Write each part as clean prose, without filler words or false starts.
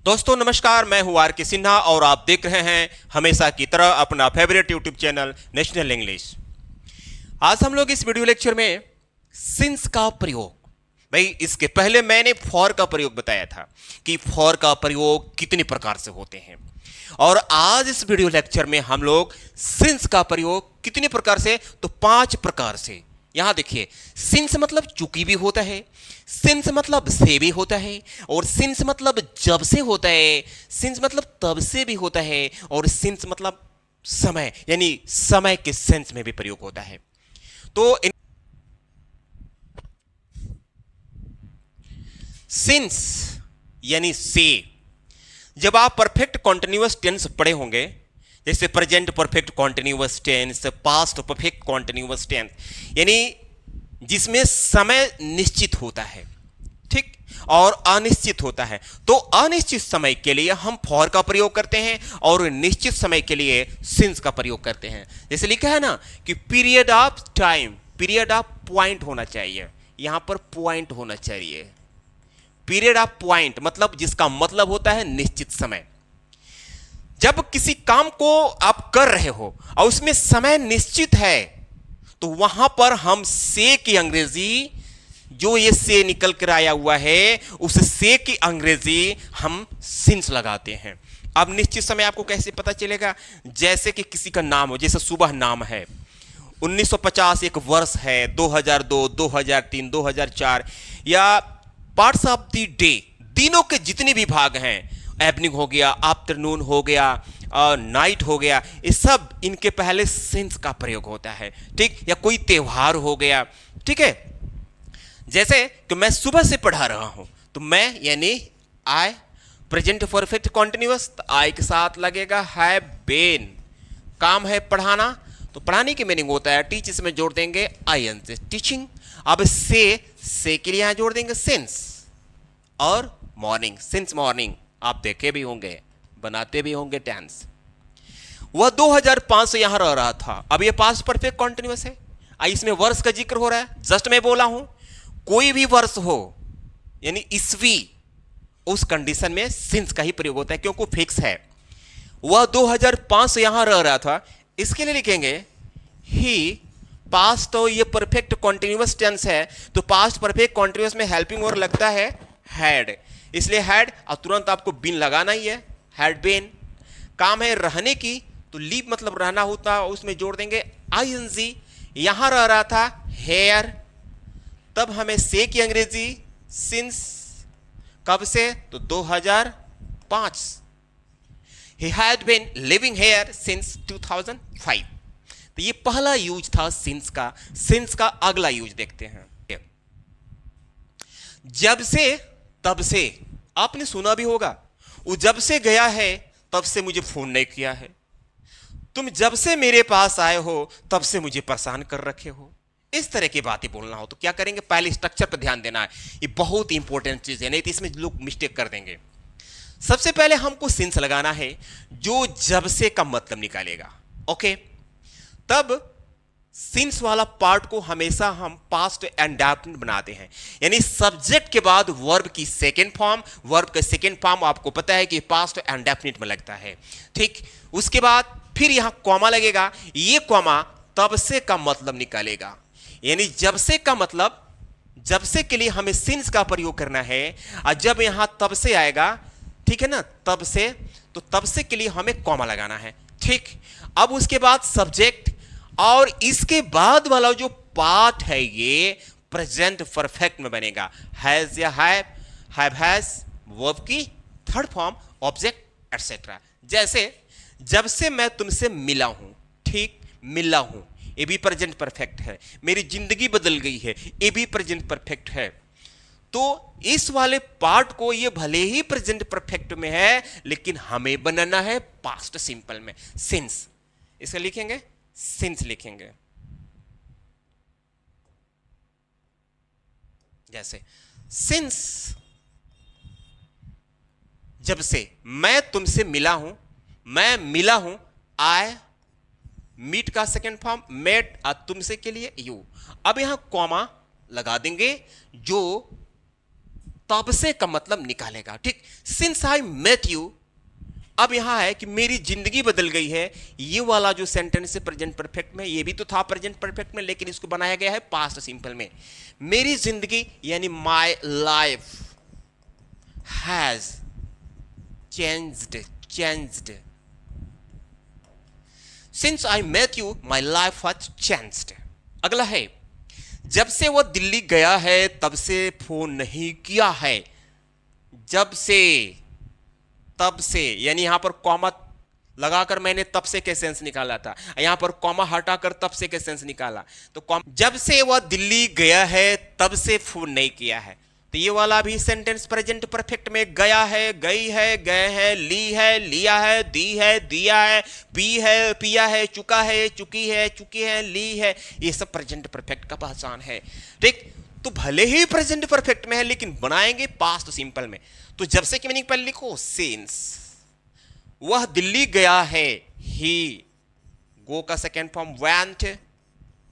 दोस्तों नमस्कार, मैं हूं आर के सिन्हा और आप देख रहे हैं हमेशा की तरह अपना favourite YouTube channel national English. आज हम लोग इस वीडियो लेक्चर में सिंस का प्रयोग, भाई इसके पहले मैंने फॉर का प्रयोग बताया था कि फॉर का प्रयोग कितने प्रकार से होते हैं, और आज इस वीडियो लेक्चर में हम लोग सिंस का प्रयोग कितने प्रकार से, तो 5 प्रकार से। यहां देखिए, सिंस मतलब चूंकि भी होता है, सिंस मतलब से भी होता है, और सिंस मतलब जब से होता है, सिंस मतलब तब से भी होता है, और सिंस मतलब समय यानी समय के सेंस में भी प्रयोग होता है। तो सिंस यानी से, जब आप परफेक्ट कॉन्टिन्यूअस टेंस पढ़े होंगे, जैसे present perfect continuous tense, past perfect continuous tense, यानी जिसमें समय निश्चित होता है, ठीक, और अनिश्चित होता है, तो अनिश्चित समय के लिए हम फॉर का प्रयोग करते हैं और निश्चित समय के लिए सिंस का प्रयोग करते हैं। जैसे लिखा है ना कि period of time, period of point होना चाहिए, यहां पर पॉइंट होना चाहिए। पीरियड ऑफ पॉइंट मतलब जिसका मतलब होता है निश्चित समय। जब किसी काम को आप कर रहे हो और उसमें समय निश्चित है, तो वहां पर हम से की अंग्रेजी, जो ये से निकल कर आया हुआ है, उस से की अंग्रेजी हम सिंस लगाते हैं। अब निश्चित समय आपको कैसे पता चलेगा? जैसे कि किसी का नाम हो, जैसे सुबह नाम है, 1950 एक वर्ष है, 2002, 2003, 2004, या पार्ट्स ऑफ द डे, दिनों के जितने भी भाग हैं, इवनिंग हो गया, आफ्टरनून हो गया, नाइट हो गया, ये सब इनके पहले सिंस का प्रयोग होता है, ठीक। या कोई त्योहार हो गया, ठीक है। जैसे कि मैं सुबह से पढ़ा रहा हूं, तो मैं यानी आई, प्रेजेंट परफेक्ट कॉन्टिन्यूअस, आई के साथ लगेगा हैव बीन। काम है पढ़ाना, तो पढ़ाने की मीनिंग होता है टीच, इसमें जोड़ देंगे आई एन से, टीचिंग। अब से के लिए यहां जोड़ देंगे सिंस, और मॉर्निंग, सिंस मॉर्निंग आप देखे भी होंगे, बनाते भी होंगे टेंस। वह 2005 से यहां रह रहा था, अब यह पास्ट परफेक्ट कॉन्टिन्यूअस है, इसमें वर्ष का जिक्र हो रहा है। जस्ट मैं बोला हूं कोई भी वर्ष हो यानी ईस्वी, उस कंडीशन में सिंस का ही प्रयोग होता है क्योंकि फिक्स है। वह 2005 से यहां रह रहा था, इसके लिए लिखेंगे ही पास्ट, तो ये परफेक्ट कॉन्टिन्यूअस टेंस है, तो पास्ट परफेक्ट कॉन्टिन्यूअस में हेल्पिंग वर्ब लगता है हैड, इसलिए हैड, और तुरंत आपको बीन लगाना ही है, हैड बीन। काम है रहने की, तो लीव मतलब रहना होता, उसमें जोड़ देंगे आईएनजी। यहां रह रहा था हेयर, तब हमें से की अंग्रेजी सिंस, कब से, तो 2005। He had been living here since 2005। तो ये पहला यूज था सिंस का। सिंस का अगला यूज देखते हैं, जब से तब से। आपने सुना भी होगा, वो जब से गया है तब से मुझे फोन नहीं किया है, तुम जब से मेरे पास आए हो तब से मुझे परेशान कर रखे हो। इस तरह की बातें बोलना हो तो क्या करेंगे? पहले स्ट्रक्चर पर ध्यान देना है, ये बहुत इंपॉर्टेंट चीज है, नहीं तो इसमें लोग मिस्टेक कर देंगे। सबसे पहले हमको सिंस लगाना है जो जब से का मतलब निकालेगा, ओके। तब सिंस वाला पार्ट को हमेशा हम पास्ट इंडेफिनिट बनाते हैं, यानी सब्जेक्ट के बाद वर्ब की सेकेंड फॉर्म, वर्ब का सेकेंड फॉर्म आपको पता है कि पास्ट इंडेफिनिट में लगता है, ठीक। उसके बाद फिर यहां कॉमा लगेगा, ये कॉमा तब से का मतलब निकालेगा, यानी जब से का मतलब, जब से के लिए हमें सिंस का प्रयोग करना है, और जब यहां तब से आएगा, ठीक है ना, तब से, तो तब से के लिए हमें कॉमा लगाना है, ठीक। अब उसके बाद सब्जेक्ट, और इसके बाद वाला जो पार्ट है ये प्रेजेंट परफेक्ट में बनेगा, हैज या हैव हैज, वर्ब की थर्ड फॉर्म, ऑब्जेक्ट एटसेट्रा। जैसे जब से मैं तुमसे मिला हूं, ठीक, मिला हूं, ये भी प्रेजेंट परफेक्ट है। मेरी जिंदगी बदल गई है, ये भी प्रेजेंट परफेक्ट है। तो इस वाले पार्ट को, ये भले ही प्रेजेंट परफेक्ट में है, लेकिन हमें बनाना है पास्ट सिंपल में, सिंस। इसे लिखेंगे सिंस, लिखेंगे जैसे सिंस, जब से मैं तुमसे मिला हूं, मैं मिला हूं, आई, मीट का सेकेंड फॉर्म मेट, और तुमसे के लिए यू। अब यहां कॉमा लगा देंगे जो तब से का मतलब निकालेगा। ठीक, सिंस आई मेट यू, अब यहां है कि मेरी जिंदगी बदल गई है। ये वाला जो सेंटेंस है प्रेजेंट परफेक्ट में, ये भी तो था प्रेजेंट परफेक्ट में, लेकिन इसको बनाया गया है पास्ट सिंपल में। मेरी जिंदगी यानी my life has changed since I met you, my life has changed. अगला है, जब से वो दिल्ली गया है तब से फोन नहीं किया है। जब से, तब से, यानी यहां पर कॉमा लगाकर मैंने तब से के सेंस निकाला था, यहां पर कॉमा हटाकर तब से के सेंस निकाला। तो जब से वह दिल्ली गया है तब से फोन नहीं किया है, तो ये वाला भी सेंटेंस प्रेजेंट परफेक्ट में गया है, गई है, गए हैं, ली है, लिया है, दी है, दिया है, पी है, पिया है, चुका है, चुकी है, चुकी है, ली है, ये सब प्रेजेंट परफेक्ट का पहचान है। ठीक, तो भले ही प्रेजेंट परफेक्ट में है लेकिन बनाएंगे पास्ट सिंपल में। तो जब से की मीनिंग पहले लिखो, सिंस वह दिल्ली गया है, ही, गो का second form went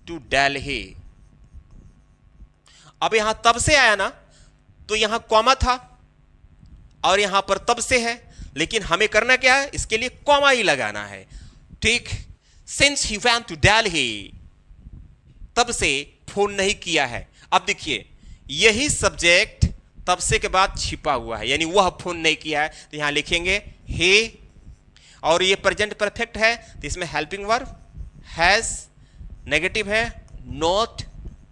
to Delhi. अब यहां तब से आया ना, तो यहां कॉमा था और यहां पर तब से है, लेकिन हमें करना क्या है, इसके लिए कॉमा ही लगाना है। ठीक, since he went to Delhi, तब से फोन नहीं किया है। अब देखिए यही सब्जेक्ट तब से के बाद छिपा हुआ है, यानी वह फोन नहीं किया है, तो यहां लिखेंगे हे, और ये प्रेजेंट परफेक्ट है तो इसमें हेल्पिंग वर्ब हैज, नेगेटिव है नॉट,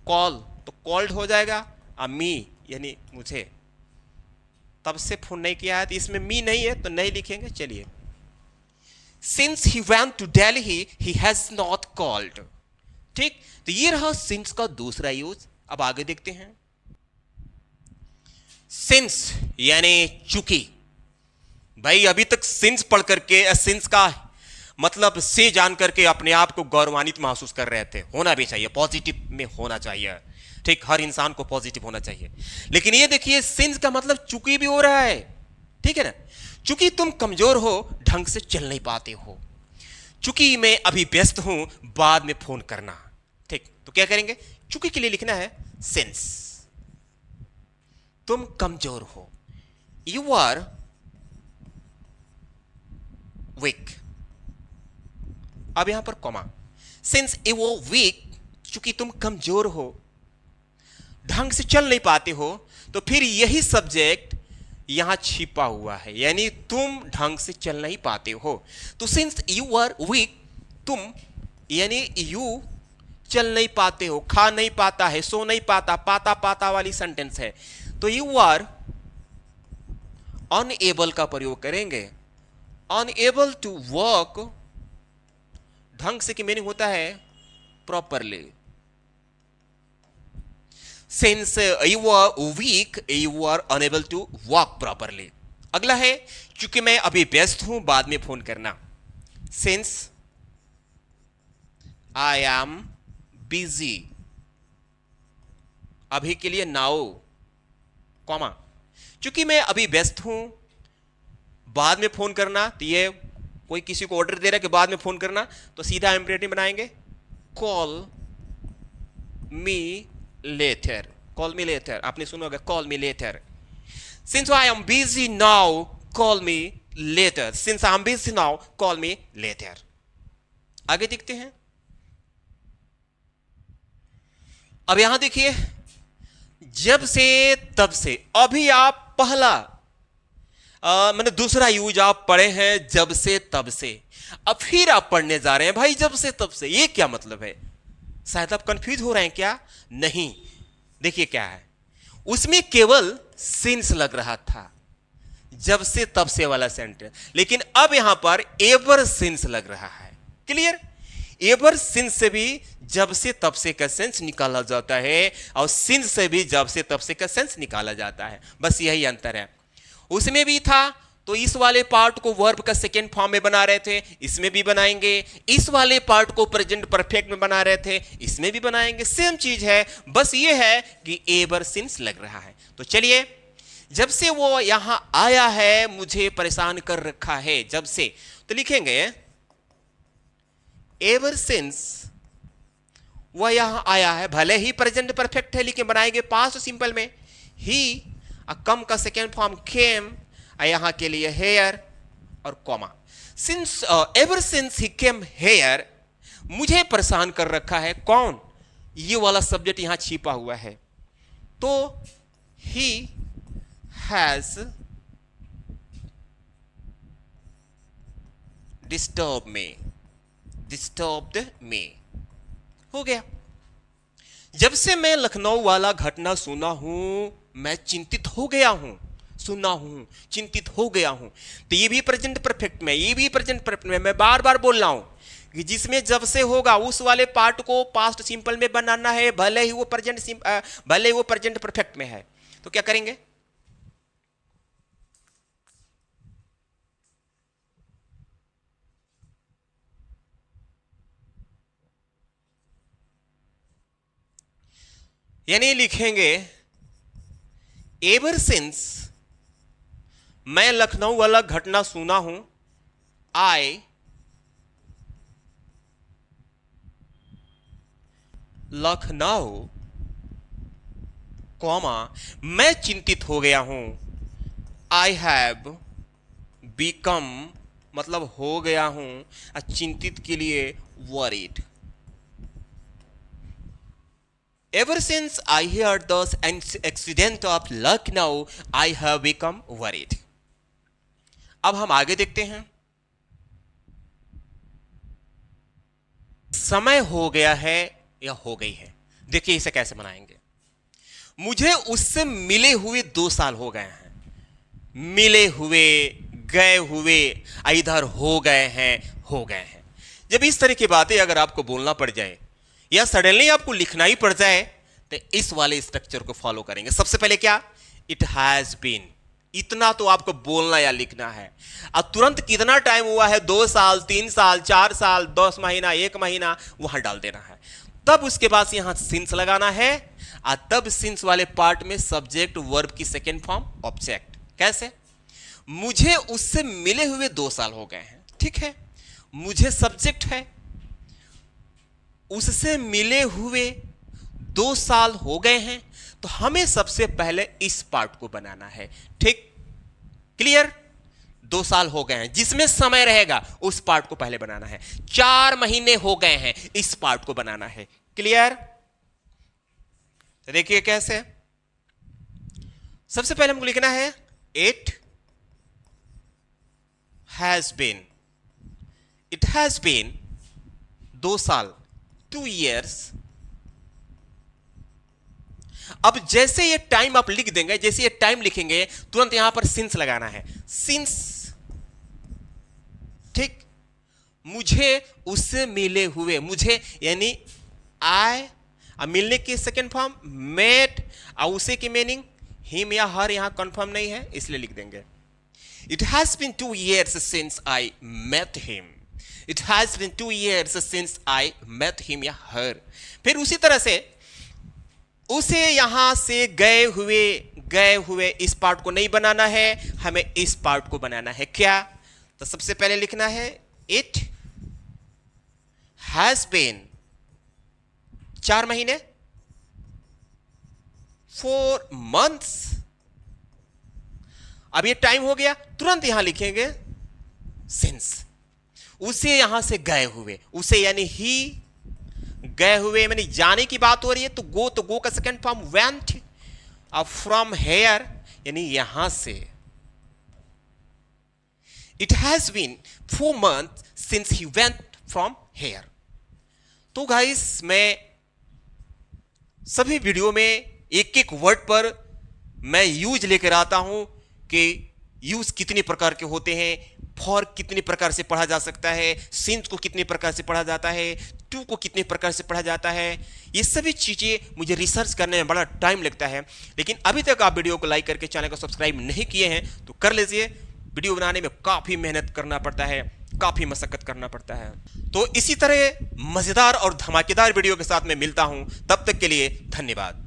कॉल तो कॉल्ड हो जाएगा, अब मी यानी मुझे, तब से फोन नहीं किया है तो इसमें मी नहीं है तो नहीं लिखेंगे। चलिए, since he went to Delhi he has not called. ठीक, तो ये रहा सिंस का दूसरा यूज। अब आगे देखते हैं, सिंस यानी चूंकि। भाई अभी तक सिंस पढ़ करके सिंस का मतलब से जान करके अपने आप को गौरवान्वित महसूस कर रहे थे। होना भी चाहिए, पॉजिटिव में होना चाहिए। ठीक, हर इंसान को पॉजिटिव होना चाहिए। लेकिन ये देखिए सिंस का मतलब चूंकि भी हो रहा है। ठीक है ना, चूंकि तुम कमजोर हो, ढंग से चल नहीं पाते हो, चूंकि मैं अभी व्यस्त हूं, बाद में फोन करना। ठीक, तो क्या करेंगे, चूंकि के लिए लिखना है सिंस, तुम कमजोर हो, यू आर वीक। अब यहां पर comma, since you are weak, चूंकि तुम कमजोर हो, ढंग से चल नहीं पाते हो, तो फिर यही सब्जेक्ट यहां छिपा हुआ है, यानी तुम ढंग से चल नहीं पाते हो। तो सिंस यू आर वीक, तुम यानी यू चल नहीं पाते हो, खा नहीं पाता है, सो नहीं पाता, पाता पाता वाली सेंटेंस है, तो यू आर अनएबल का प्रयोग करेंगे। अनएबल टू वर्क, ढंग से की मीनिंग होता है properly. Since you are weak, you are unable to walk properly. अगला है, चूंकि मैं अभी व्यस्त हूं, बाद में फोन करना। Since I am busy, अभी के लिए now, कॉमा, चूंकि मैं अभी व्यस्त हूं, बाद में फोन करना। तो ये कोई किसी को ऑर्डर दे रहा है कि बाद में फोन करना, तो सीधा इंपरेटिव बनाएंगे, call me later, call me later. आपने सुना होगा call me later. Since I am busy now, call me later. Since I am busy now, call me later. आगे देखते हैं। अब यहां देखिए, जब से तब से, अभी आप पहला मैंने दूसरा यूज आप पढ़े हैं जब से तब से, अब फिर आप पढ़ने जा रहे हैं भाई जब से तब से, ये क्या मतलब है? शायद आप कंफ्यूज हो रहे हैं क्या? नहीं, देखिए क्या है, उसमें केवल सिंस लग रहा था, जब से तब से वाला सेंटेंस, लेकिन अब यहां पर एवर सिंस लग रहा है। क्लियर? एवर सिंस से भी जब से तब से का सेंस निकाला जाता है और सिंस से भी जब से तब से का सेंस निकाला जाता है, बस यही अंतर है। उसमें भी था तो इस वाले पार्ट को वर्ब का सेकेंड फॉर्म में बना रहे थे, इसमें भी बनाएंगे। इस वाले पार्ट को प्रेजेंट परफेक्ट में बना रहे थे, इसमें भी बनाएंगे। सेम चीज है, बस ये है कि एवर सिंस लग रहा है। तो चलिए, जब से वो यहां आया है मुझे परेशान कर रखा है, जब से, तो लिखेंगे एवर सिंस वह यहां आया है, भले ही प्रेजेंट परफेक्ट है लेकिन बनाएंगे पास्ट सिंपल में। ही कम का सेकेंड फॉर्म केम, यहां के लिए हेयर और comma. Since ever since he came here, मुझे परेशान कर रखा है कौन, ये वाला सब्जेक्ट यहां छिपा हुआ है। तो ही हैज डिस्टर्ब्ड मी हो गया। जब से मैं लखनऊ वाला घटना सुना हूं मैं चिंतित हो गया हूं, सुना हूं चिंतित हो गया हूं। तो ये भी प्रेजेंट परफेक्ट में, ये भी प्रेजेंट परफेक्ट में मैं बार बार बोल रहा हूं कि जिसमें जब से होगा उस वाले पार्ट को पास्ट सिंपल में बनाना है, भले ही वो प्रेजेंट परफेक्ट में है। तो क्या करेंगे, यानी लिखेंगे एवर सिंस मैं लखनऊ वाला घटना सुना हूं, आई लखनऊ कॉमा मैं चिंतित हो गया हूं, आई हैव बिकम मतलब हो गया हूं, चिंतित के लिए worried. Ever since I heard the accident of Lucknow, I have become worried. अब हम आगे देखते हैं। समय हो गया है या हो गई है, देखिए इसे कैसे बनाएंगे। मुझे उससे मिले हुए 2 साल हो गए हैं, मिले हुए, गए हुए, इधर हो गए हैं, हो गए हैं। जब इस तरह की बातें अगर आपको बोलना पड़ जाए या सडनली आपको लिखना ही पड़ जाए तो इस वाले स्ट्रक्चर को फॉलो करेंगे। सबसे पहले क्या, इट हैज बीन, इतना तो आपको बोलना या लिखना है। अब तुरंत कितना टाइम हुआ है, 2 साल, 3 साल, 4 साल, 10 महीना, 1 महीना, वहां डाल देना है। तब उसके बाद यहां सिंस लगाना है और तब सिंस वाले पार्ट में सब्जेक्ट वर्ब की सेकेंड फॉर्म ऑब्जेक्ट। कैसे, मुझे उससे मिले हुए 2 साल हो गए हैं, ठीक है, मुझे सब्जेक्ट है, उससे मिले हुए 2 साल हो गए हैं, तो हमें सबसे पहले इस पार्ट को बनाना है। ठीक, क्लियर, 2 साल हो गए हैं, जिसमें समय रहेगा उस पार्ट को पहले बनाना है। 4 महीने हो गए हैं, इस पार्ट को बनाना है। क्लियर, तो देखिए कैसे, सबसे पहले हमको लिखना है it has been, it has been 2 साल, 2 years। अब जैसे ये टाइम आप लिख देंगे, जैसे ये टाइम लिखेंगे तुरंत यहां पर सिंस लगाना है, सिंस। ठीक, मुझे उससे मिले हुए, मुझे यानी आई, मिलने की सेकेंड फॉर्म मेट, और उसे की मीनिंग हिम या हर, यहां कंफर्म नहीं है इसलिए लिख देंगे it has been 2 years since I met him, it has been 2 years since I met him या हर। फिर उसी तरह से उसे यहां से गए हुए इस पार्ट को नहीं बनाना है, हमें इस पार्ट को बनाना है। क्या, तो सबसे पहले लिखना है इट हैज बीन 4 महीने, 4 months। अब ये टाइम हो गया, तुरंत यहां लिखेंगे सिंस, उसे यहां से गए हुए, उसे यानी ही, गए हुए मैंने जाने की बात हो रही है तो गो का सेकेंड फॉर्म वेंट, अब फ्रॉम हेयर यानी यहां से। It has been 4 months since he went from here. तो गाइस मैं सभी वीडियो में एक एक वर्ड पर मैं यूज लेकर आता हूं कि यूज कितने प्रकार के होते हैं, फॉर कितने प्रकार से पढ़ा जा सकता है, सिंस को कितने प्रकार से पढ़ा जाता है, टू को कितने प्रकार से पढ़ा जाता है। ये सभी चीज़ें मुझे रिसर्च करने में बड़ा टाइम लगता है, लेकिन अभी तक आप वीडियो को लाइक करके चैनल को सब्सक्राइब नहीं किए हैं तो कर लीजिए। वीडियो बनाने में काफ़ी मेहनत करना पड़ता है, काफ़ी मशक्कत करना पड़ता है। तो इसी तरह मज़ेदार और धमाकेदार वीडियो के साथ मैं मिलता हूँ, तब तक के लिए धन्यवाद।